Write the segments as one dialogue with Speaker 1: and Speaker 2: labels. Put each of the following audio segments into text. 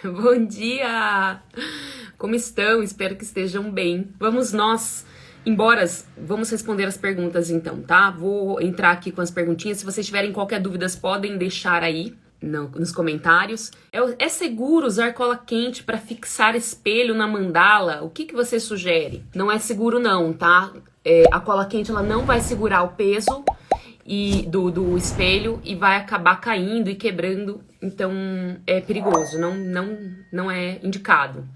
Speaker 1: Bom dia! Como estão? Espero que estejam bem. Vamos responder as perguntas então, tá? Vou entrar aqui com as perguntinhas. Se vocês tiverem qualquer dúvida, podem deixar aí nos comentários. É seguro usar cola quente para fixar espelho na mandala? O que você sugere? Não é seguro não, tá? A cola quente ela não vai segurar o peso do espelho e vai acabar caindo e quebrando, então é perigoso, não é indicado.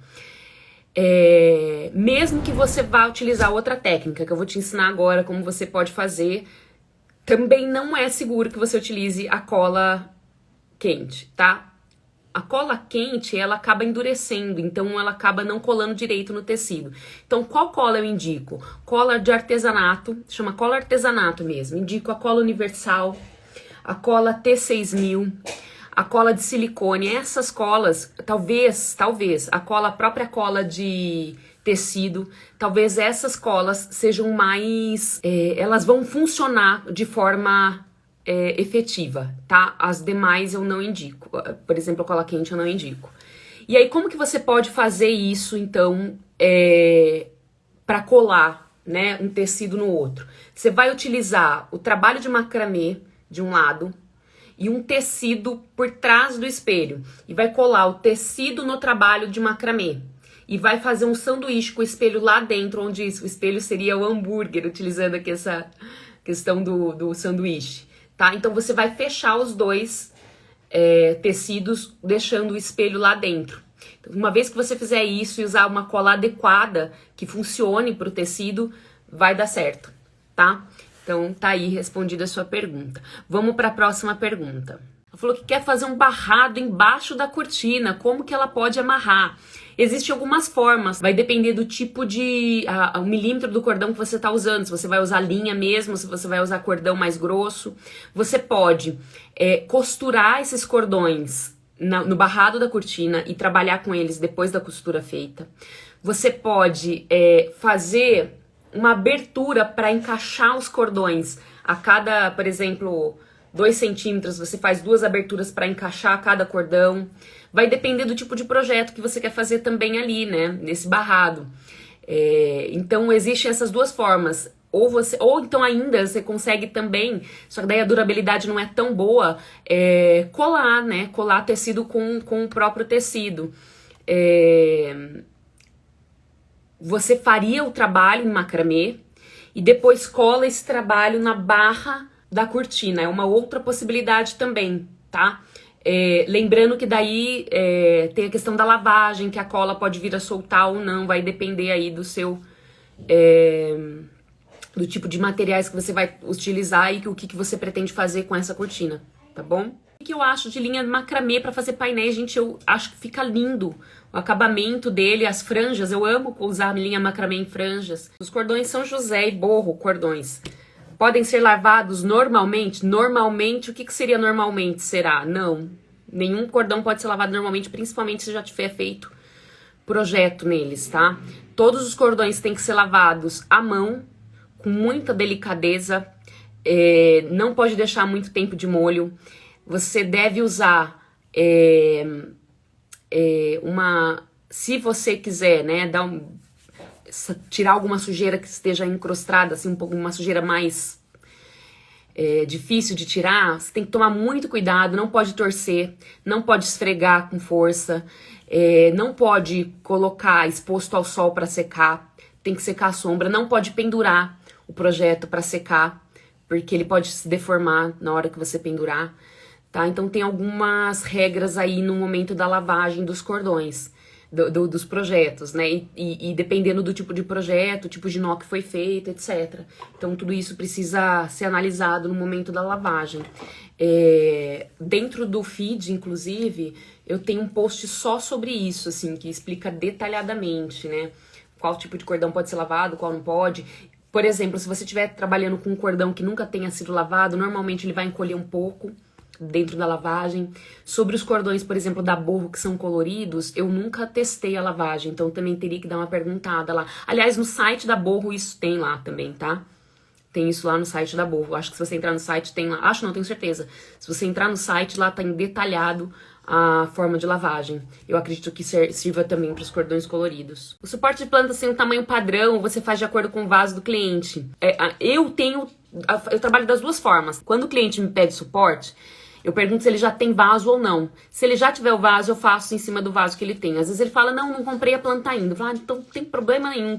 Speaker 1: Mesmo que você vá utilizar outra técnica, que eu vou te ensinar agora como você pode fazer, também não é seguro que você utilize a cola quente, tá? A cola quente, ela acaba endurecendo, então ela acaba não colando direito no tecido. Então, qual cola eu indico? Cola de artesanato, chama cola artesanato mesmo. Indico a cola universal, a cola T6000, a cola de silicone. Essas colas, talvez, a própria cola de tecido, talvez essas colas sejam mais... elas vão funcionar de forma... efetiva, tá? As demais eu não indico. Por exemplo, a cola quente eu não indico. E aí, como que você pode fazer isso, então, para colar, né, um tecido no outro? Você vai utilizar o trabalho de macramê de um lado e um tecido por trás do espelho. E vai colar o tecido no trabalho de macramê. E vai fazer um sanduíche com o espelho lá dentro, onde o espelho seria o hambúrguer, utilizando aqui essa questão do sanduíche. Tá? Então, você vai fechar os dois tecidos, deixando o espelho lá dentro. Então, uma vez que você fizer isso e usar uma cola adequada, que funcione para o tecido, vai dar certo, tá? Então, tá aí respondida a sua pergunta. Vamos para a próxima pergunta. Ela falou que quer fazer um barrado embaixo da cortina. Como que ela pode amarrar? Existem algumas formas, vai depender do tipo o milímetro do cordão que você está usando, se você vai usar linha mesmo, se você vai usar cordão mais grosso. Você pode costurar esses cordões no barrado da cortina e trabalhar com eles depois da costura feita. Você pode fazer uma abertura para encaixar os cordões a cada, por exemplo, 2 centímetros, você faz 2 aberturas para encaixar cada cordão. Vai depender do tipo de projeto que você quer fazer também ali, né? Nesse barrado. Então, existem essas duas formas. Ou então ainda você consegue também, só que daí a durabilidade não é tão boa, colar, né? Colar tecido com o próprio tecido. Você faria o trabalho em macramê e depois cola esse trabalho na barra da cortina. É uma outra possibilidade também, tá? Lembrando que daí tem a questão da lavagem, que a cola pode vir a soltar ou não, vai depender aí do seu... do tipo de materiais que você vai utilizar e o que você pretende fazer com essa cortina, tá bom? O que eu acho de linha macramê para fazer painéis, gente, eu acho que fica lindo. O acabamento dele, as franjas, eu amo usar linha macramê em franjas. Os cordões São José e borro, cordões. Podem ser lavados normalmente? Normalmente, o que seria normalmente? Será? Não. Nenhum cordão pode ser lavado normalmente, principalmente se já tiver feito projeto neles, tá? Todos os cordões têm que ser lavados à mão, com muita delicadeza. Não pode deixar muito tempo de molho. Você deve usar se você quiser, né, tirar alguma sujeira que esteja encrostada, assim, uma sujeira mais difícil de tirar, você tem que tomar muito cuidado, não pode torcer, não pode esfregar com força, não pode colocar exposto ao sol para secar, tem que secar à sombra, não pode pendurar o projeto para secar, porque ele pode se deformar na hora que você pendurar, tá? Então tem algumas regras aí no momento da lavagem dos cordões. Dos projetos, né? E dependendo do tipo de projeto, tipo de nó que foi feito, etc. Então tudo isso precisa ser analisado no momento da lavagem. Dentro do feed, inclusive, eu tenho um post só sobre isso, assim, que explica detalhadamente, né? Qual tipo de cordão pode ser lavado, qual não pode. Por exemplo, se você estiver trabalhando com um cordão que nunca tenha sido lavado, normalmente ele vai encolher um pouco dentro da lavagem. Sobre os cordões, por exemplo, da borro que são coloridos, eu nunca testei a lavagem, então também teria que dar uma perguntada lá. Aliás, no site da borro isso tem lá também, tá? Tem isso lá no site da borro. Acho que se você entrar no site tem lá, acho não, tenho certeza. Se você entrar no site, lá tá em detalhado a forma de lavagem. Eu acredito que sirva também para os cordões coloridos. O suporte de plantas tem um tamanho padrão, você faz de acordo com o vaso do cliente. Eu trabalho das duas formas. Quando o cliente me pede suporte, eu pergunto se ele já tem vaso ou não. Se ele já tiver o vaso, eu faço em cima do vaso que ele tem. Às vezes ele fala, não comprei a planta ainda. Eu falo, então não tem problema nenhum.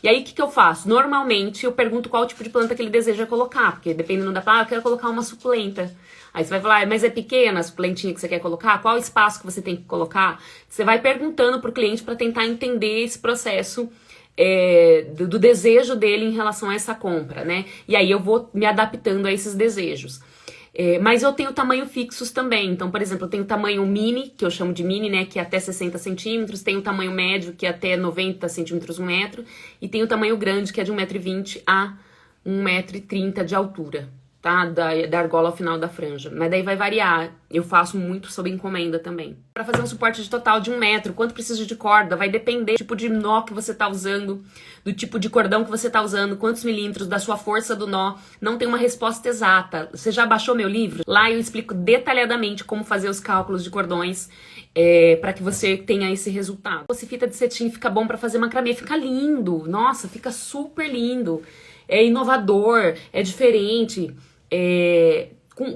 Speaker 1: E aí, o que eu faço? Normalmente, eu pergunto qual tipo de planta que ele deseja colocar. Porque dependendo da planta, eu quero colocar uma suculenta. Aí você vai falar, mas é pequena a suculentinha que você quer colocar? Qual o espaço que você tem que colocar? Você vai perguntando pro cliente para tentar entender esse processo do desejo dele em relação a essa compra, né? E aí eu vou me adaptando a esses desejos. Mas eu tenho tamanho fixos também. Então, por exemplo, eu tenho tamanho mini, que eu chamo de mini, né? Que é até 60 centímetros. Tenho tamanho médio, que é até 90 centímetros, 1 metro. E tenho tamanho grande, que é de 1,20 m a 1,30 m de altura, tá? Da argola ao final da franja. Mas daí vai variar. Eu faço muito sob encomenda também. Para fazer um suporte de total de 1 metro, quanto precisa de corda? Vai depender do tipo de nó que você tá usando, do tipo de cordão que você tá usando, quantos milímetros, da sua força do nó. Não tem uma resposta exata. Você já baixou meu livro? Lá eu explico detalhadamente como fazer os cálculos de cordões para que você tenha esse resultado. Se fita de cetim fica bom para fazer macramê, fica lindo. Nossa, fica super lindo. É inovador, é diferente.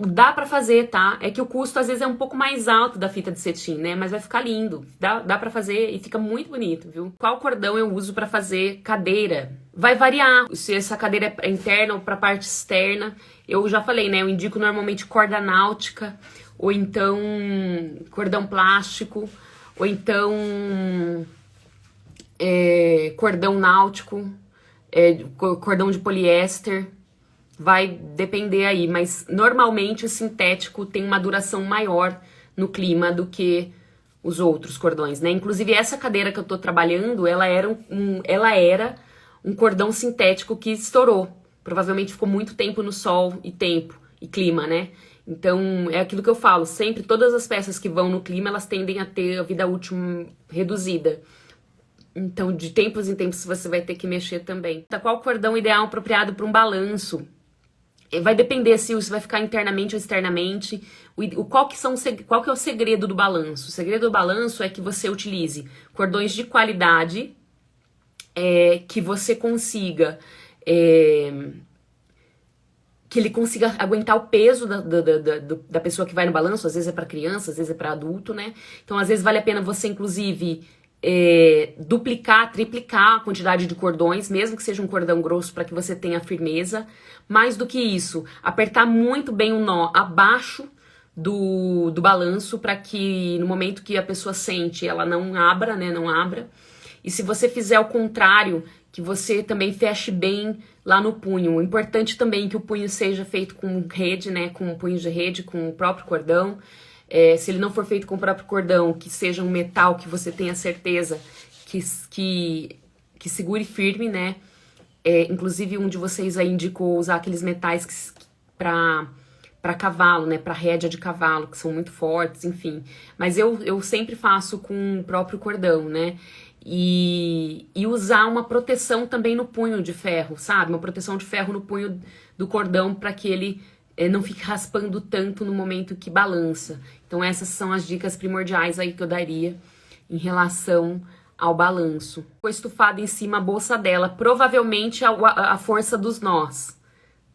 Speaker 1: Dá pra fazer, tá? É que o custo às vezes é um pouco mais alto da fita de cetim, né? Mas vai ficar lindo. Dá pra fazer e fica muito bonito, viu? Qual cordão eu uso pra fazer cadeira? Vai variar se essa cadeira é interna ou pra parte externa. Eu já falei, né? Eu indico normalmente corda náutica, ou então cordão plástico, ou então cordão náutico, cordão de poliéster. Vai depender aí, mas normalmente o sintético tem uma duração maior no clima do que os outros cordões, né? Inclusive essa cadeira que eu tô trabalhando, ela era um cordão sintético que estourou. Provavelmente ficou muito tempo no sol e clima, né? Então é aquilo que eu falo, sempre todas as peças que vão no clima, elas tendem a ter a vida útil reduzida. Então de tempos em tempos você vai ter que mexer também. Qual cordão ideal apropriado para um balanço? Vai depender se você vai ficar internamente ou externamente. Qual que é o segredo do balanço? O segredo do balanço é que você utilize cordões de qualidade, que você consiga... que ele consiga aguentar o peso da pessoa que vai no balanço. Às vezes é para criança, às vezes é para adulto, né? Então, às vezes vale a pena você, inclusive... duplicar, triplicar a quantidade de cordões, mesmo que seja um cordão grosso, para que você tenha firmeza. Mais do que isso, apertar muito bem o nó abaixo do balanço, para que no momento que a pessoa sente, ela não abra, né, não abra. E se você fizer o contrário, que você também feche bem lá no punho. O importante também é que o punho seja feito com rede, né, com punho de rede, com o próprio cordão. Se ele não for feito com o próprio cordão, que seja um metal que você tenha certeza que segure firme, né? Inclusive um de vocês aí indicou usar aqueles metais para cavalo, né? Para rédea de cavalo, que são muito fortes, enfim. Mas eu sempre faço com o próprio cordão, né? E usar uma proteção também no punho de ferro, sabe? Uma proteção de ferro no punho do cordão para que ele não fique raspando tanto no momento que balança. Então essas são as dicas primordiais aí que eu daria em relação ao balanço. Foi estufado em cima a bolsa dela, provavelmente a força dos nós,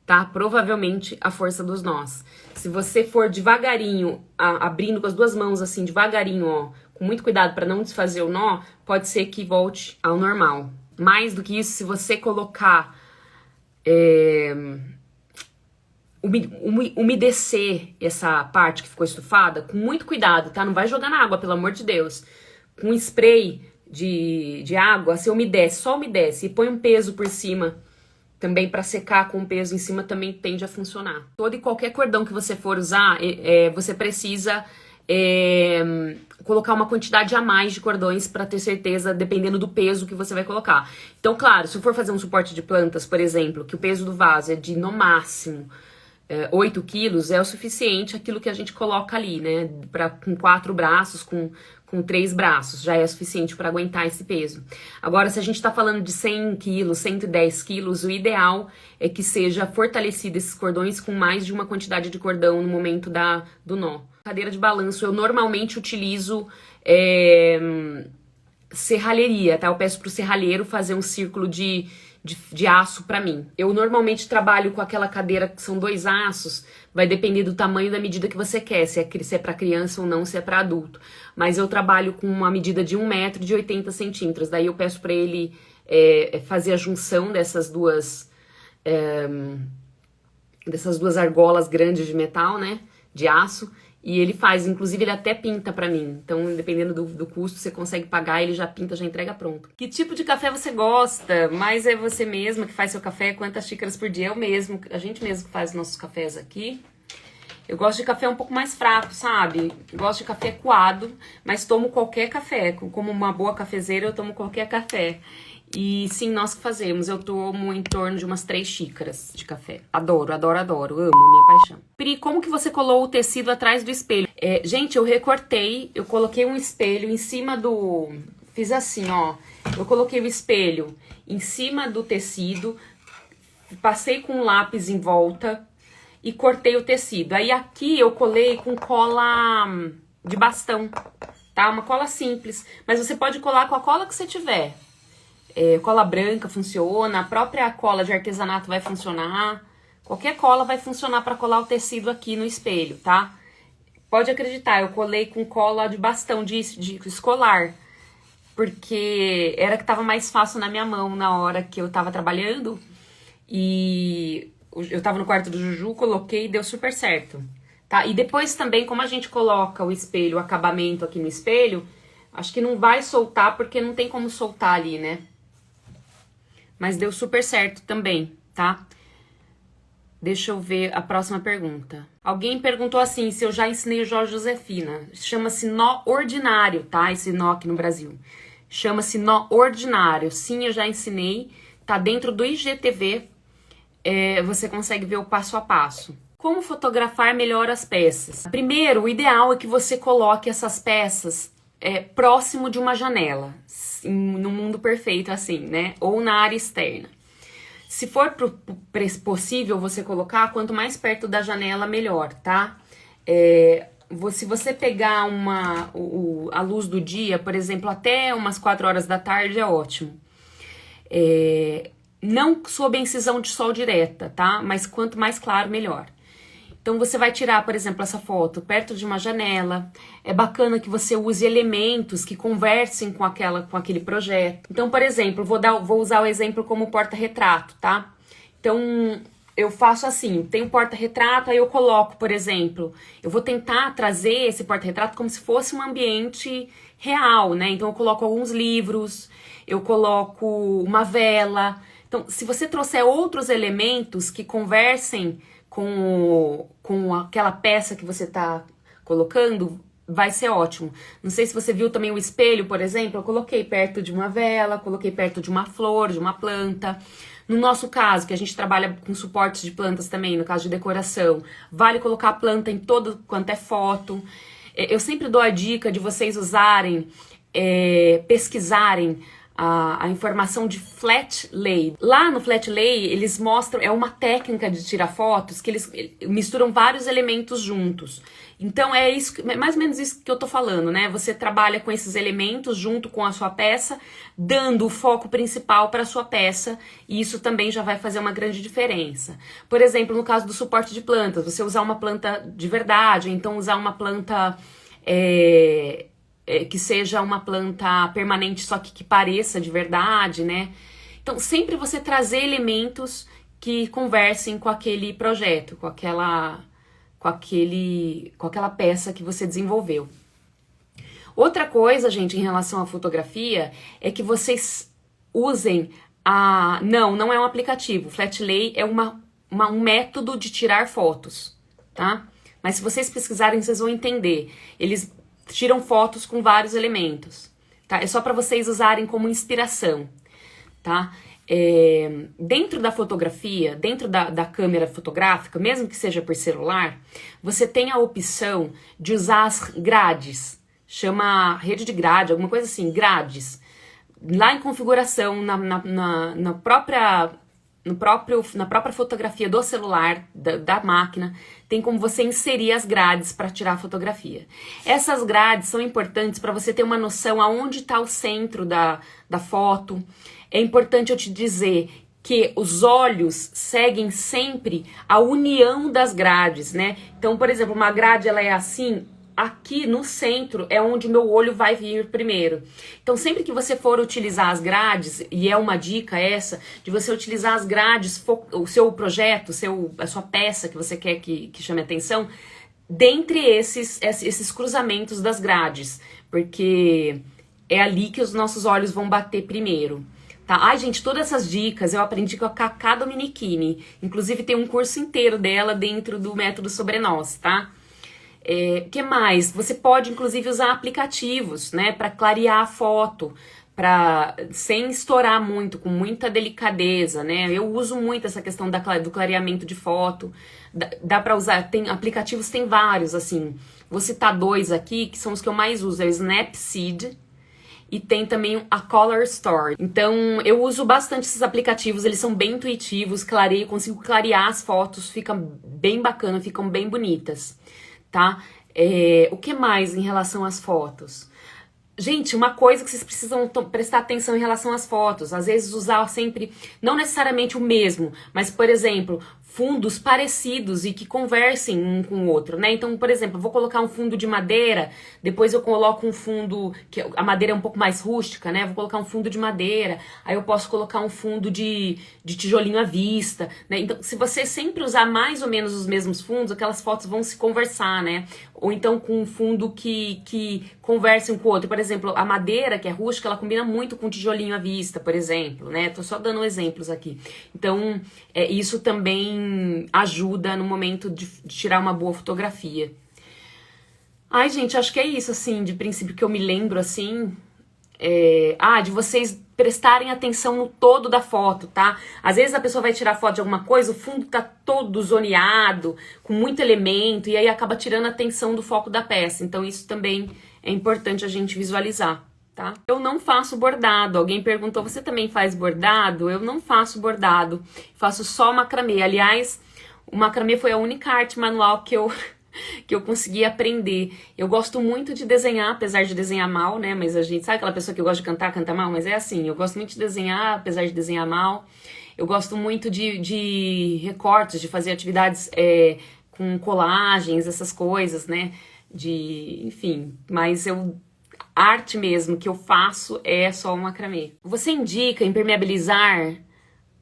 Speaker 1: tá? Provavelmente a força dos nós. Se você for devagarinho, abrindo com as duas mãos assim, devagarinho, ó, com muito cuidado para não desfazer o nó, pode ser que volte ao normal. Mais do que isso, se você colocar... umedecer essa parte que ficou estufada, com muito cuidado, tá? Não vai jogar na água, pelo amor de Deus. Com spray de água, você umedece, só umedece. E põe um peso por cima também para secar com o peso em cima, também tende a funcionar. Todo e qualquer cordão que você for usar, você precisa colocar uma quantidade a mais de cordões para ter certeza, dependendo do peso que você vai colocar. Então, claro, se for fazer um suporte de plantas, por exemplo, que o peso do vaso é de, no máximo, 8 quilos, é o suficiente aquilo que a gente coloca ali, né? Com 4 braços, com 3 braços, já é suficiente para aguentar esse peso. Agora, se a gente tá falando de 100 quilos, 110 quilos, o ideal é que seja fortalecido esses cordões com mais de uma quantidade de cordão no momento do nó. Cadeira de balanço, eu normalmente utilizo serralheria, tá? Eu peço pro serralheiro fazer um círculo de aço pra mim. Eu normalmente trabalho com aquela cadeira que são 2 aços, vai depender do tamanho da medida que você quer, se é pra criança ou não, se é pra adulto. Mas eu trabalho com uma medida de 1 metro de 80 centímetros, daí eu peço pra ele fazer a junção dessas duas argolas grandes de metal, né, de aço, e ele faz, inclusive ele até pinta pra mim, então dependendo do custo você consegue pagar, ele já pinta, já entrega pronto. Que tipo de café você gosta? Mas é você mesma que faz seu café? Quantas xícaras por dia? A gente mesmo que faz nossos cafés aqui. Eu gosto de café um pouco mais fraco, sabe? Eu gosto de café coado, mas tomo qualquer café, como uma boa cafezeira eu tomo qualquer café. E sim, nós que fazemos, eu tomo em torno de umas 3 xícaras de café. Adoro, adoro, adoro, amo, minha paixão. Pri, como que você colou o tecido atrás do espelho? Gente, eu recortei, eu coloquei um espelho em cima do... Fiz assim, ó, eu coloquei o espelho em cima do tecido, passei com um lápis em volta e cortei o tecido. Aí aqui eu colei com cola de bastão, tá? Uma cola simples, mas você pode colar com a cola que você tiver. Cola branca funciona, a própria cola de artesanato vai funcionar, qualquer cola vai funcionar para colar o tecido aqui no espelho, tá? Pode acreditar, eu colei com cola de bastão, de escolar, porque era que tava mais fácil na minha mão na hora que eu tava trabalhando, e eu tava no quarto do Juju, coloquei e deu super certo, tá? E depois também, como a gente coloca o espelho, o acabamento aqui no espelho, acho que não vai soltar, porque não tem como soltar ali, né? Mas deu super certo também, tá? Deixa eu ver a próxima pergunta. Alguém perguntou assim, se eu já ensinei o Jorge Josefina. Chama-se nó ordinário, tá? Esse nó aqui no Brasil. Chama-se nó ordinário. Sim, eu já ensinei. Tá dentro do IGTV. Você consegue ver o passo a passo. Como fotografar melhor as peças? Primeiro, o ideal é que você coloque essas peças próximo de uma janela. No mundo perfeito, assim, né? Ou na área externa. Se for possível você colocar, quanto mais perto da janela, melhor, tá? Se você pegar a luz do dia, por exemplo, até umas 4 horas da tarde, é ótimo. Não sob a incisão de sol direta, tá? Mas quanto mais claro, melhor. Então você vai tirar, por exemplo, essa foto perto de uma janela. É bacana que você use elementos que conversem com aquele projeto. Então, por exemplo, vou usar o exemplo como porta-retrato, tá? Então, eu faço assim, tem um porta-retrato, aí eu coloco, por exemplo, eu vou tentar trazer esse porta-retrato como se fosse um ambiente real, né? Então eu coloco alguns livros, eu coloco uma vela. Então, se você trouxer outros elementos que conversem com aquela peça que você tá colocando, vai ser ótimo. Não sei se você viu também o espelho, por exemplo, eu coloquei perto de uma vela, coloquei perto de uma flor, de uma planta. No nosso caso, que a gente trabalha com suportes de plantas também, no caso de decoração, vale colocar a planta em todo quanto é foto. Eu sempre dou a dica de vocês usarem, pesquisarem a informação de flat lay. Lá no flat lay, eles mostram, é uma técnica de tirar fotos que eles misturam vários elementos juntos. Então é isso, mais ou menos isso que eu tô falando, né? Você trabalha com esses elementos junto com a sua peça, dando o foco principal para a sua peça, e isso também já vai fazer uma grande diferença. Por exemplo, no caso do suporte de plantas, você usar uma planta de verdade, então usar uma planta que seja uma planta permanente, só que pareça de verdade, né? Então, sempre você trazer elementos que conversem com aquele projeto, com aquela peça que você desenvolveu. Outra coisa, gente, em relação à fotografia, é que vocês usem não é um aplicativo. Flatlay é um método de tirar fotos, tá? Mas se vocês pesquisarem, vocês vão entender. Eles tiram fotos com vários elementos, tá? É só para vocês usarem como inspiração, tá? Dentro da fotografia, dentro da câmera fotográfica, mesmo que seja por celular, você tem a opção de usar as grades, chama rede de grade, alguma coisa assim, grades. Lá em configuração, na própria na própria fotografia do celular, da máquina, tem como você inserir as grades para tirar a fotografia. Essas grades são importantes para você ter uma noção aonde está o centro da foto. É importante eu te dizer que os olhos seguem sempre a união das grades, né? Então, por exemplo, uma grade ela é assim, aqui no centro é onde o meu olho vai vir primeiro. Então, sempre que você for utilizar as grades, e é uma dica essa, de você utilizar as grades, o seu projeto, a sua peça que você quer que chame atenção, dentre esses cruzamentos das grades, porque é ali que os nossos olhos vão bater primeiro. Tá? Ai, gente, todas essas dicas eu aprendi com a Cacá Dominichini. Inclusive, tem um curso inteiro dela dentro do Método Sobre Nós, tá? Que mais? Você pode, inclusive, usar aplicativos, né? Para clarear a foto, sem estourar muito, com muita delicadeza, né? Eu uso muito essa questão do clareamento de foto. Dá para usar, aplicativos tem vários, assim. Vou citar 2 aqui, que são os que eu mais uso. É o Snapseed. E tem também a Color Store. Então, eu uso bastante esses aplicativos, eles são bem intuitivos, consigo clarear as fotos, fica bem bacana, ficam bem bonitas, tá? O que mais em relação às fotos? Gente, uma coisa que vocês precisam prestar atenção em relação às fotos, às vezes usar sempre, não necessariamente o mesmo, mas, por exemplo, fundos parecidos e que conversem um com o outro, né? Então, por exemplo, eu vou colocar um fundo de madeira, depois eu coloco um fundo, que a madeira é um pouco mais rústica, né? Vou colocar um fundo de madeira, aí eu posso colocar um fundo de tijolinho à vista, né? Então, se você sempre usar mais ou menos os mesmos fundos, aquelas fotos vão se conversar, né? Ou então com um fundo que converse um com o outro. Por exemplo, a madeira, que é rústica, ela combina muito com tijolinho à vista, por exemplo, né? Tô só dando exemplos aqui. Então, isso também ajuda no momento de tirar uma boa fotografia. Ai, gente, acho que é isso, assim, de princípio que eu me lembro, assim, de vocês prestarem atenção no todo da foto, tá? Às vezes a pessoa vai tirar foto de alguma coisa, o fundo tá todo zoneado, com muito elemento, e aí acaba tirando a atenção do foco da peça. Então isso também é importante a gente visualizar, tá? Eu não faço bordado. Alguém perguntou, você também faz bordado? Eu não faço bordado, faço só macramê. Aliás, o macramê foi a única arte manual que eu consegui aprender. Eu gosto muito de desenhar, apesar de desenhar mal, né? Mas a gente sabe aquela pessoa que gosta de cantar, canta mal? Mas é assim, eu gosto muito de desenhar, apesar de desenhar mal. Eu gosto muito de recortes, de fazer atividades com colagens, essas coisas, né? Enfim, mas arte mesmo que eu faço é só o macramê. Você indica impermeabilizar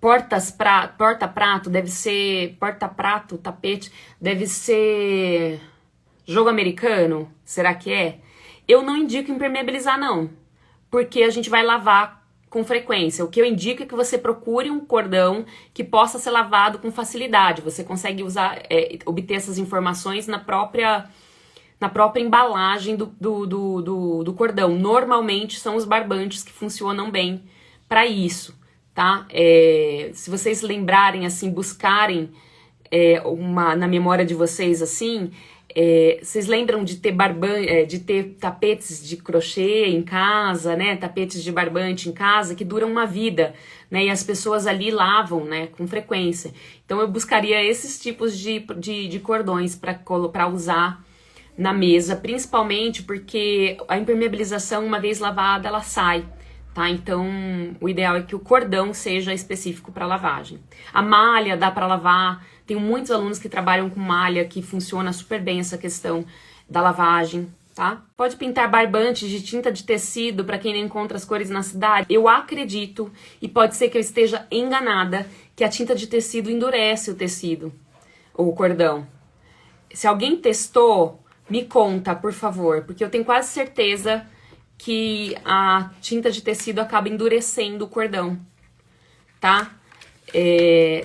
Speaker 1: porta-prato, deve ser porta-prato, tapete, deve ser jogo americano? Será que é? Eu não indico impermeabilizar não, porque a gente vai lavar com frequência. O que eu indico é que você procure um cordão que possa ser lavado com facilidade. Você consegue obter essas informações na própria embalagem do cordão. Normalmente são os barbantes que funcionam bem para isso, tá? Se vocês lembrarem, assim, buscarem na memória de vocês, assim, vocês lembram de ter tapetes de crochê em casa, né? Tapetes de barbante em casa que duram uma vida, né? E as pessoas ali lavam, né? Com frequência. Então eu buscaria esses tipos de cordões para usar na mesa, principalmente porque a impermeabilização, uma vez lavada, ela sai, tá? Então, o ideal é que o cordão seja específico para lavagem. A malha dá para lavar, tenho muitos alunos que trabalham com malha, que funciona super bem essa questão da lavagem, tá? Pode pintar barbantes de tinta de tecido para quem não encontra as cores na cidade. Eu acredito, e pode ser que eu esteja enganada, que a tinta de tecido endurece o tecido, ou o cordão. Se alguém testou, me conta, por favor, porque eu tenho quase certeza que a tinta de tecido acaba endurecendo o cordão, tá?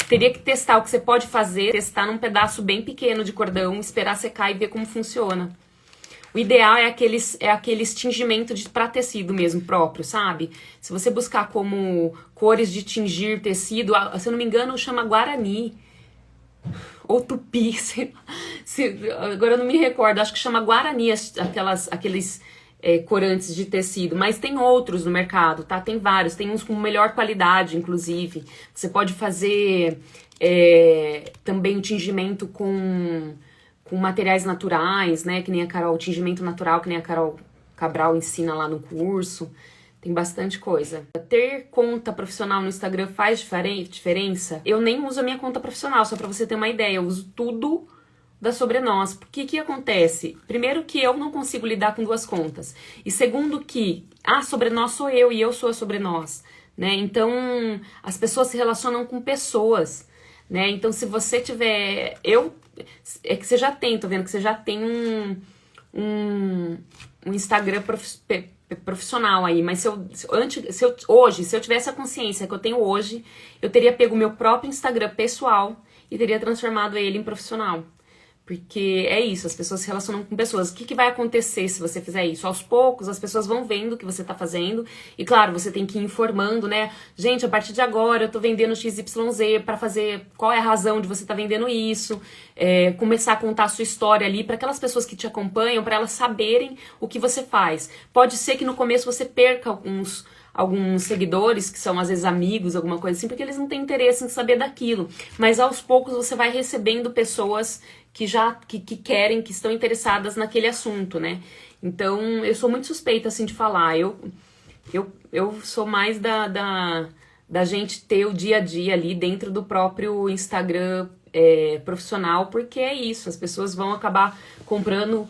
Speaker 1: Teria que testar. O que você pode fazer, testar num pedaço bem pequeno de cordão, esperar secar e ver como funciona. O ideal é aqueles tingimento pra tecido mesmo, próprio, sabe? Se você buscar como cores de tingir tecido, se eu não me engano, chama Guarani ou Tupi, agora eu não me recordo, acho que chama Guarani, aqueles corantes de tecido, mas tem outros no mercado, tá? Tem vários, tem uns com melhor qualidade, inclusive. Você pode fazer também o tingimento com materiais naturais, né? Que nem a Carol, tingimento natural, que nem a Carol Cabral ensina lá no curso. Tem bastante coisa. Ter conta profissional no Instagram faz diferença? Eu nem uso a minha conta profissional, só pra você ter uma ideia. Eu uso tudo da Sobre Nós. Porque que acontece? Primeiro que eu não consigo lidar com duas contas. E segundo que a Sobre Nós sou eu e eu sou a Sobre Nós, né? Então, as pessoas se relacionam com pessoas, né? Então, se você tiver... É que você já tem, tô vendo que você já tem um Instagram profissional aí, mas hoje, se eu tivesse a consciência que eu tenho hoje, eu teria pego o meu próprio Instagram pessoal e teria transformado ele em profissional. Porque é isso, as pessoas se relacionam com pessoas. O que vai acontecer se você fizer isso? Aos poucos, as pessoas vão vendo o que você tá fazendo. E claro, você tem que ir informando, né? Gente, a partir de agora eu tô vendendo XYZ pra fazer qual é a razão de você tá vendendo isso. Começar a contar a sua história ali para aquelas pessoas que te acompanham, para elas saberem o que você faz. Pode ser que no começo você perca alguns seguidores, que são às vezes amigos, alguma coisa assim, porque eles não têm interesse em saber daquilo. Mas aos poucos você vai recebendo pessoas que querem, que estão interessadas naquele assunto, né? Então, eu sou muito suspeita, assim, de falar. Eu sou mais da gente ter o dia a dia ali dentro do próprio Instagram profissional, porque é isso, as pessoas vão acabar comprando...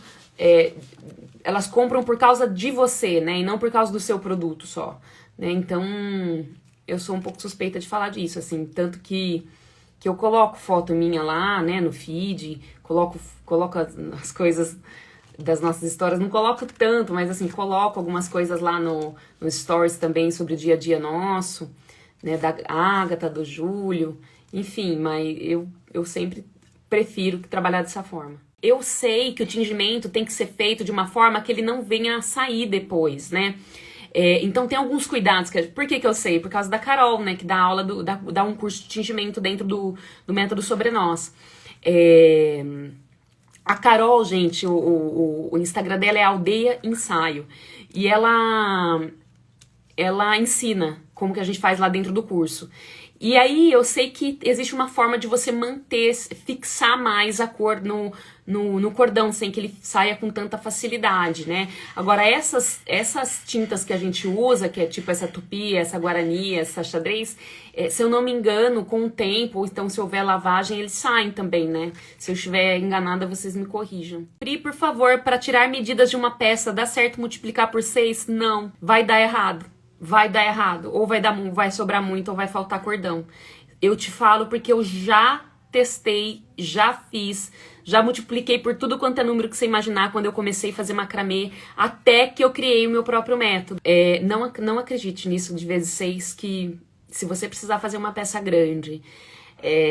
Speaker 1: elas compram por causa de você, né? E não por causa do seu produto só, né? Então, eu sou um pouco suspeita de falar disso, assim. Tanto que eu coloco foto minha lá, né, no feed, coloco as coisas das nossas histórias, não coloco tanto, mas assim, coloco algumas coisas lá no Stories também sobre o dia a dia nosso, né, da Agatha, do Júlio, enfim, mas eu sempre prefiro trabalhar dessa forma. Eu sei que o tingimento tem que ser feito de uma forma que ele não venha a sair depois, né? Então tem alguns cuidados. Por que eu sei? Por causa da Carol, né? Que dá aula, dá um curso de tingimento dentro do método Sobre Nós. A Carol, gente, o Instagram dela é Aldeia Ensaio. E ela ensina como que a gente faz lá dentro do curso. E aí eu sei que existe uma forma de você fixar mais a cor no cordão, sem que ele saia com tanta facilidade, né? Agora, essas tintas que a gente usa, que é tipo essa tupi, essa guarani, essa xadrez, se eu não me engano, com o tempo, ou então se houver lavagem, eles saem também, né? Se eu estiver enganada, vocês me corrijam. Pri, por favor, para tirar medidas de uma peça, dá certo multiplicar por 6? Não, vai dar errado. Vai dar errado, ou vai sobrar muito, ou vai faltar cordão. Eu te falo porque eu já testei, já fiz, já multipliquei por tudo quanto é número que você imaginar quando eu comecei a fazer macramê, até que eu criei o meu próprio método. Não acredite nisso de vezes 6, que se você precisar fazer uma peça grande,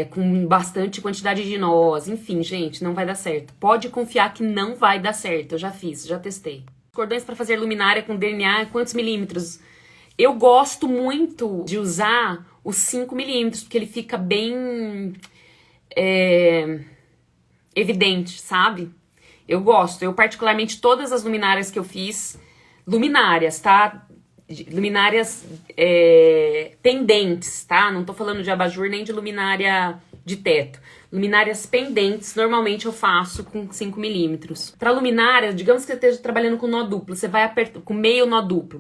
Speaker 1: com bastante quantidade de nós, enfim, gente, não vai dar certo. Pode confiar que não vai dar certo, eu já fiz, já testei. Cordões para fazer luminária com DNA, quantos milímetros? Eu gosto muito de usar os 5 milímetros, porque ele fica bem evidente, sabe? Eu gosto. Eu, particularmente, todas as luminárias que eu fiz, luminárias, tá? Luminárias pendentes, tá? Não tô falando de abajur nem de luminária de teto. Luminárias pendentes, normalmente eu faço com 5 milímetros. Para luminária, digamos que você esteja trabalhando com nó duplo, você vai com meio nó duplo,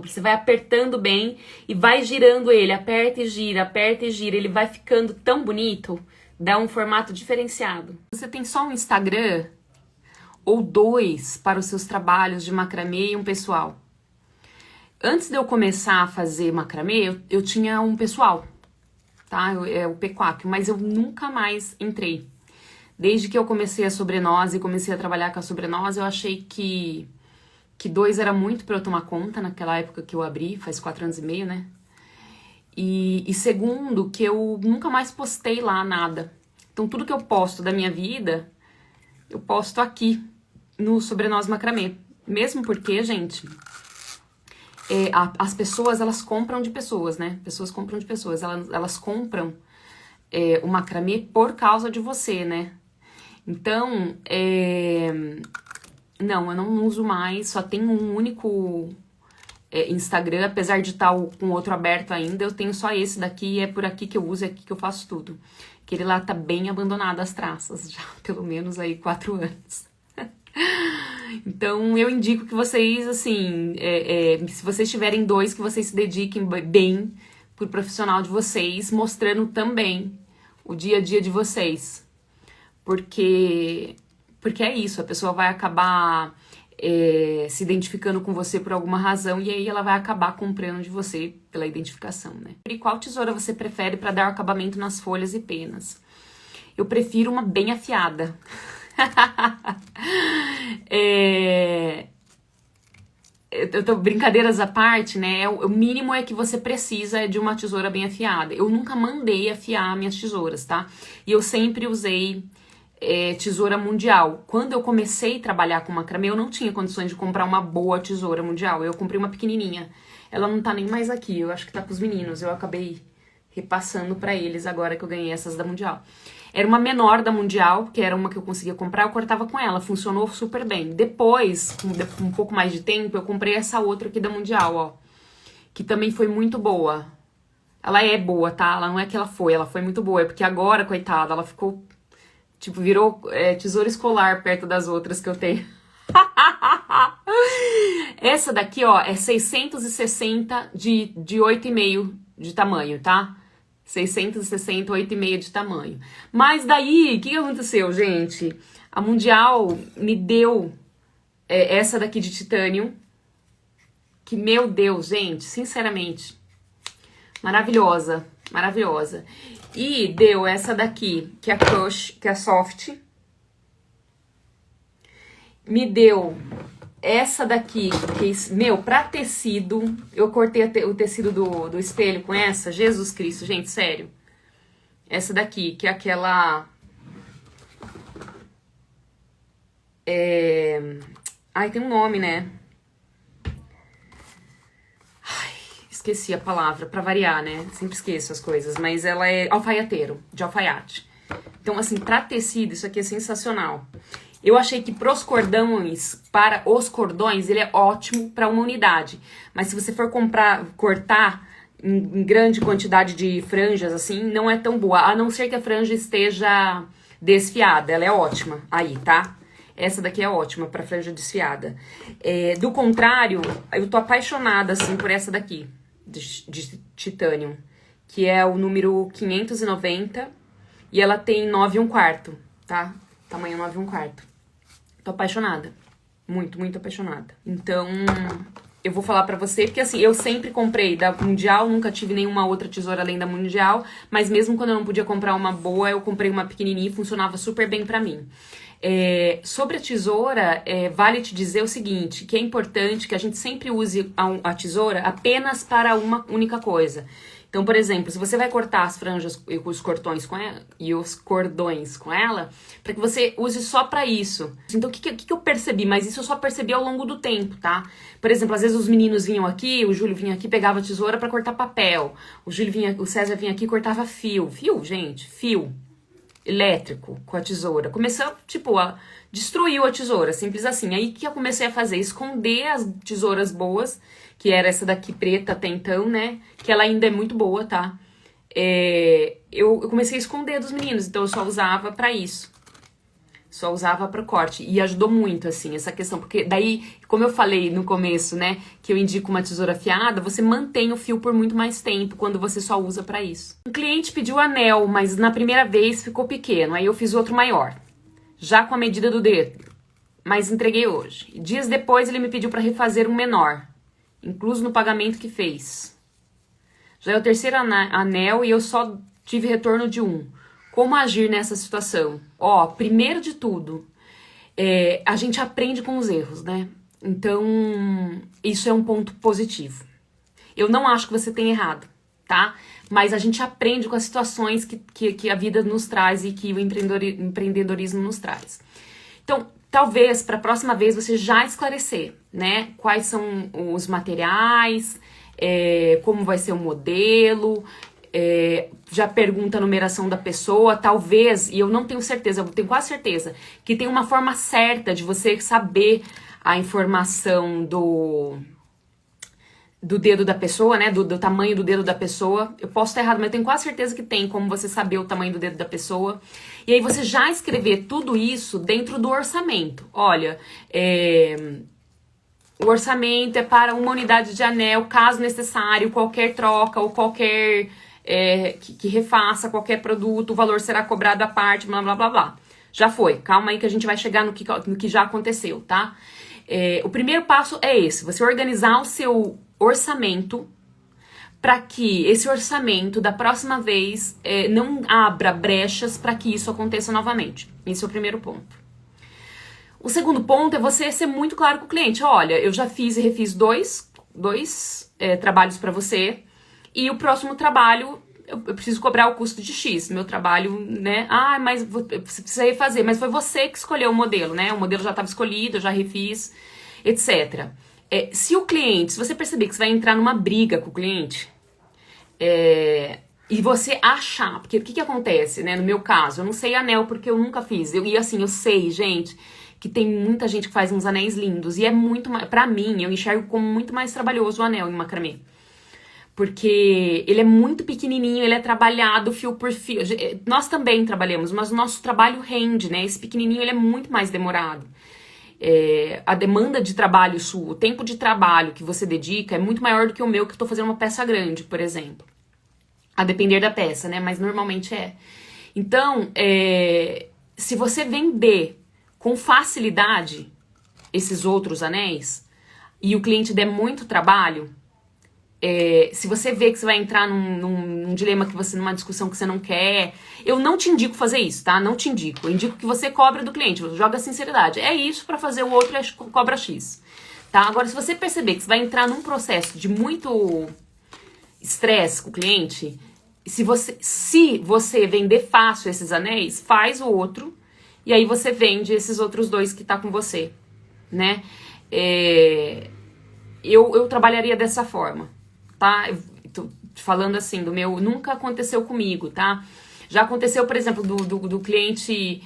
Speaker 1: você vai apertando bem e vai girando ele, aperta e gira, ele vai ficando tão bonito, dá um formato diferenciado. Você tem só um Instagram ou 2 para os seus trabalhos de macramê e um pessoal. Antes de eu começar a fazer macramê, eu tinha um pessoal, tá? O P4, mas eu nunca mais entrei. Desde que eu comecei a Sobre Nós e comecei a trabalhar com a Sobre Nós, eu achei que 2 era muito pra eu tomar conta naquela época que eu abri, faz 4 anos e meio, né? E segundo, que eu nunca mais postei lá nada. Então tudo que eu posto da minha vida, eu posto aqui no Sobre Nós Macramê. Mesmo porque, gente... as pessoas, elas compram de pessoas, né? Pessoas compram de pessoas. Elas compram o macramê por causa de você, né? Então, Não, eu não uso mais, só tenho um único Instagram, apesar de estar com outro aberto ainda, eu tenho só esse daqui e é por aqui que eu uso, é aqui que eu faço tudo. Aquele lá tá bem abandonado as traças, já pelo menos aí 4 anos. Então eu indico que vocês, assim, se vocês tiverem 2, que vocês se dediquem bem pro profissional de vocês, mostrando também o dia a dia de vocês. Porque é isso, a pessoa vai acabar se identificando com você por alguma razão e aí ela vai acabar comprando de você pela identificação, né? E qual tesoura você prefere para dar acabamento nas folhas e penas? Eu prefiro uma bem afiada. Brincadeiras à parte, né? O mínimo é que você precisa de uma tesoura bem afiada. Eu nunca mandei afiar minhas tesouras, tá? E eu sempre usei tesoura mundial. Quando eu comecei a trabalhar com macramê, eu não tinha condições de comprar uma boa tesoura mundial. Eu comprei uma pequenininha. Ela não tá nem mais aqui, eu acho que tá com os meninos. Eu acabei repassando pra eles agora que eu ganhei essas da mundial. Era uma menor da mundial, que era uma que eu conseguia comprar, eu cortava com ela, funcionou super bem. Depois, com um pouco mais de tempo, eu comprei essa outra aqui da mundial, ó. Que também foi muito boa. Ela é boa, tá? Ela não é que ela foi muito boa. É porque agora, coitada, ela ficou... Tipo, virou tesoura escolar perto das outras que eu tenho. Essa daqui, ó, é 660 de 8,5 de tamanho, tá? 660, 8,5 de tamanho. Mas daí, o que aconteceu, gente? A Mundial me deu essa daqui de titânio. Que, meu Deus, gente, sinceramente, maravilhosa, maravilhosa. E deu essa daqui, que é a Crush, que é a Soft. Me deu essa daqui, que, meu, pra tecido, eu cortei o tecido do espelho com essa. Jesus Cristo, gente, sério. Essa daqui, que é aquela... Ai, tem um nome, né? Esqueci a palavra, pra variar, né? Sempre esqueço as coisas, mas ela é alfaiateiro, de alfaiate. Então, assim, pra tecido, isso aqui é sensacional. Eu achei que pros cordões, para os cordões, ele é ótimo pra uma unidade. Mas se você for cortar em grande quantidade de franjas, assim, não é tão boa. A não ser que a franja esteja desfiada, ela é ótima aí, tá? Essa daqui é ótima pra franja desfiada. Do contrário, eu tô apaixonada, assim, por essa daqui. De titânio, que é o número 590 e ela tem 9,1/4, tá? Tamanho 9,1/4. Tô apaixonada, muito, muito apaixonada. Então, eu vou falar pra você, porque assim, eu sempre comprei da Mundial, nunca tive nenhuma outra tesoura além da Mundial, mas mesmo quando eu não podia comprar uma boa, eu comprei uma pequenininha e funcionava super bem pra mim. Sobre a tesoura, vale te dizer o seguinte, que é importante que a gente sempre use a tesoura apenas para uma única coisa. Então, por exemplo, se você vai cortar as franjas e os cordões com ela, para que você use só para isso. Então, o que eu percebi? Mas isso eu só percebi ao longo do tempo, tá? Por exemplo, às vezes os meninos vinham aqui, o Júlio vinha aqui, pegava a tesoura para cortar papel. O César vinha aqui e cortava fio. Fio elétrico com a tesoura. Começou, tipo, destruiu a tesoura, simples assim. Aí, o que eu comecei a fazer? Esconder as tesouras boas, que era essa daqui preta até então, né? Que ela ainda é muito boa, tá? Eu comecei a esconder dos meninos, então eu só usava pra isso. Só usava pro corte. E ajudou muito, assim, essa questão. Porque daí, como eu falei no começo, né? Que eu indico uma tesoura afiada, você mantém o fio por muito mais tempo quando você só usa pra isso. Um cliente pediu anel, mas na primeira vez ficou pequeno. Aí eu fiz outro maior. Já com a medida do dedo. Mas entreguei hoje. E dias depois ele me pediu pra refazer um menor. Incluso no pagamento que fez. Já é o terceiro anel e eu só tive retorno de um. Como agir nessa situação? Ó, primeiro de tudo, a gente aprende com os erros, né? Então, isso é um ponto positivo. Eu não acho que você tem errado, tá? Mas a gente aprende com as situações que a vida nos traz e que o empreendedorismo nos traz. Então, talvez, para a próxima vez, você já esclarecer, né? Quais são os materiais, como vai ser o modelo, já pergunta a numeração da pessoa, talvez, e eu não tenho certeza, eu tenho quase certeza, que tem uma forma certa de você saber a informação do dedo da pessoa, né, do tamanho do dedo da pessoa. Eu posso estar errado, mas eu tenho quase certeza que tem como você saber o tamanho do dedo da pessoa. E aí você já escrever tudo isso dentro do orçamento. Olha, o orçamento é para uma unidade de anel, caso necessário, qualquer troca ou qualquer que refaça qualquer produto, o valor será cobrado à parte, blá, blá, blá, blá. Já foi, calma aí que a gente vai chegar no que já aconteceu, tá? O primeiro passo é esse, você organizar o seu orçamento para que esse orçamento da próxima vez não abra brechas para que isso aconteça novamente. Esse é o primeiro ponto. O segundo ponto é você ser muito claro com o cliente. Olha, eu já fiz e refiz dois trabalhos para você e o próximo trabalho eu preciso cobrar o custo de X. Meu trabalho, né? Ah, mas você precisa refazer. Mas foi você que escolheu o modelo, né? O modelo já estava escolhido, eu já refiz, etc. Se você perceber que você vai entrar numa briga com o cliente, e você achar, porque o que acontece, né? No meu caso, eu não sei anel porque eu nunca fiz. Eu sei, gente, que tem muita gente que faz uns anéis lindos. E é muito mais, pra mim, eu enxergo como muito mais trabalhoso o anel em macramê. Porque ele é muito pequenininho, ele é trabalhado fio por fio. Nós também trabalhamos, mas o nosso trabalho rende, né? Esse pequenininho, ele é muito mais demorado. A demanda de trabalho sua, o tempo de trabalho que você dedica é muito maior do que o meu, que eu tô fazendo uma peça grande, por exemplo. A depender da peça, né? Mas normalmente é. Então, se você vender com facilidade esses outros anéis e o cliente der muito trabalho, se você vê que você vai entrar num dilema numa discussão que você não quer, eu não te indico fazer isso, tá? Não te indico. Eu indico que você cobre do cliente, joga a sinceridade. É isso pra fazer o outro, cobra X. Tá? Agora, se você perceber que você vai entrar num processo de muito estresse com o cliente, se você vender fácil esses anéis, faz o outro, e aí você vende esses outros dois que tá com você, né? Eu trabalharia dessa forma, tá? Tô falando assim, nunca aconteceu comigo, tá? Já aconteceu, por exemplo, do cliente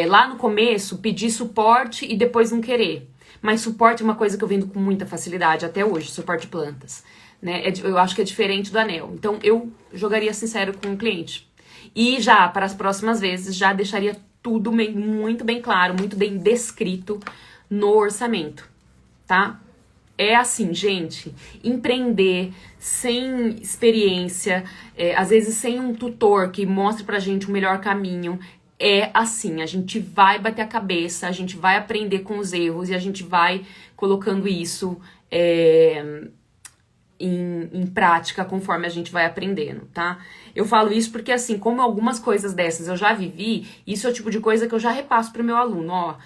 Speaker 1: lá no começo pedir suporte e depois não querer. Mas suporte é uma coisa que eu vendo com muita facilidade até hoje, suporte de plantas, né? Eu acho que é diferente do anel. Então eu jogaria sincero com o cliente. E já, para as próximas vezes, já deixaria tudo muito bem claro, muito bem descrito no orçamento, tá? É assim, gente, empreender sem experiência, às vezes sem um tutor que mostre pra gente o melhor caminho, é assim, a gente vai bater a cabeça, a gente vai aprender com os erros e a gente vai colocando isso em prática conforme a gente vai aprendendo, tá? Eu falo isso porque, assim, como algumas coisas dessas eu já vivi, isso é o tipo de coisa que eu já repasso pro meu aluno, ó.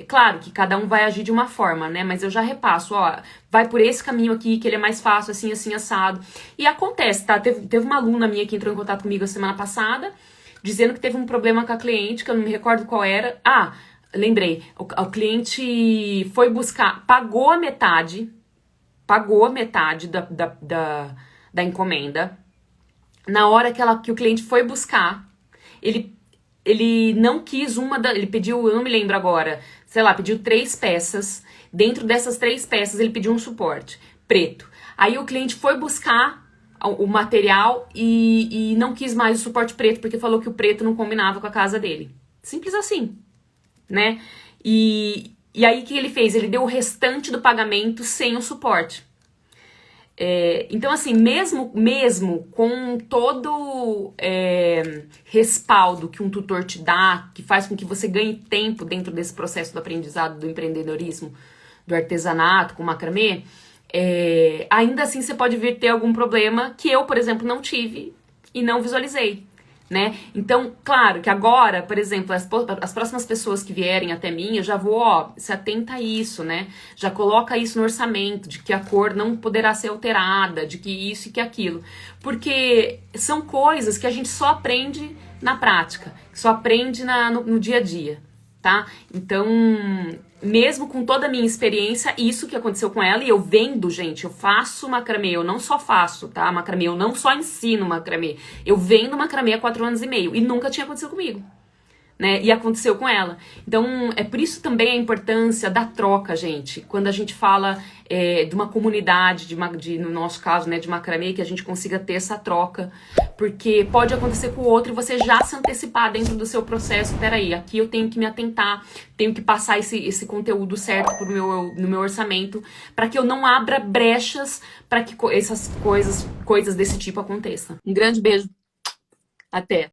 Speaker 1: Claro que cada um vai agir de uma forma, né? Mas eu já repasso, ó, vai por esse caminho aqui, que ele é mais fácil, assim, assim, assado. E acontece, tá? Teve uma aluna minha que entrou em contato comigo a semana passada, dizendo que teve um problema com a cliente, que eu não me recordo qual era. Ah, lembrei. O cliente foi buscar, pagou a metade da encomenda. Na hora que o cliente foi buscar, ele não quis ele pediu, eu não me lembro agora, sei lá, pediu 3 peças. Dentro dessas 3 peças, ele pediu um suporte preto. Aí o cliente foi buscar o material e não quis mais o suporte preto, porque falou que o preto não combinava com a casa dele. Simples assim, né? E aí o que ele fez? Ele deu o restante do pagamento sem o suporte. Então, assim, mesmo com todo respaldo que um tutor te dá, que faz com que você ganhe tempo dentro desse processo do aprendizado, do empreendedorismo, do artesanato, com macramê, ainda assim você pode vir ter algum problema que eu, por exemplo, não tive e não visualizei, né? Então, claro que agora, por exemplo, as próximas pessoas que vierem até mim, eu já vou, se atenta a isso, né? Já coloca isso no orçamento, de que a cor não poderá ser alterada, de que isso e que aquilo. Porque são coisas que a gente só aprende na prática, só aprende no dia a dia, tá? Então, mesmo com toda a minha experiência, isso que aconteceu com ela, e eu vendo, gente, eu faço macramê, eu não só faço, tá? Macramê, eu não só ensino macramê, eu vendo macramê há 4 anos e meio, e nunca tinha acontecido comigo. Né? E aconteceu com ela. Então, é por isso também a importância da troca, gente. Quando a gente fala de uma comunidade, no nosso caso, né, de macramê, que a gente consiga ter essa troca, porque pode acontecer com o outro e você já se antecipar dentro do seu processo. Peraí, aqui eu tenho que me atentar, tenho que passar esse conteúdo certo no meu orçamento, para que eu não abra brechas para que essas coisas desse tipo aconteçam. Um grande beijo. Até!